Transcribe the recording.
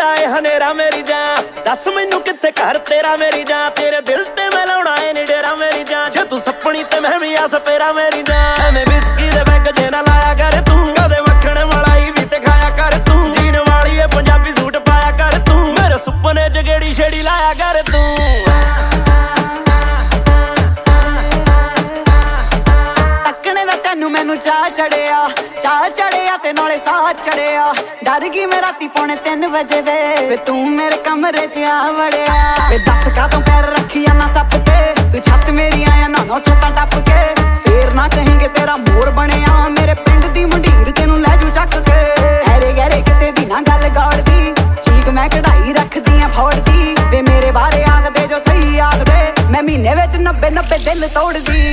लाए हनेरा मेरी जान, दस मैनू कित्थे घर तेरा मेरी जान, तेरे दिल ते मैं लाउणा ए नी डेरा मेरी जान, जे तू सपनी ते मैं भी आ सपेरा मेरी जान। एवें विस्की दे बैग जे ना लाया कर तू, कदे मक्खण मलाई भी ते खाया कर तू, जीन वाली ए पंजाबी सूट पाया कर तू, मेरे सुपने च गेड़ी छेड़ी लाया कर तू। मैनू चाह चढ़िया ते नाले साह चढ़िया, डर गई मैं राती 2:45 बजे वे तू मेरे कमरे च आ वड़िया। वे दस का तू पैर रखी ना सप के, तू छत मेरी आया ना नौ छत्तां टप के, फेर ना कहेंगे तेरा मोर बनिया, मेरे पिंड दी मुंडीर तेनू लै जू चक के। हैरे गहरे किसे दी ना गल गौड़दी, चीक मैं कढ़ाई रखदी आ फोड़दी, वे मेरे बारे आखदे जो सही आखदे, मैं महीने विच 90 दिल तोड़दी।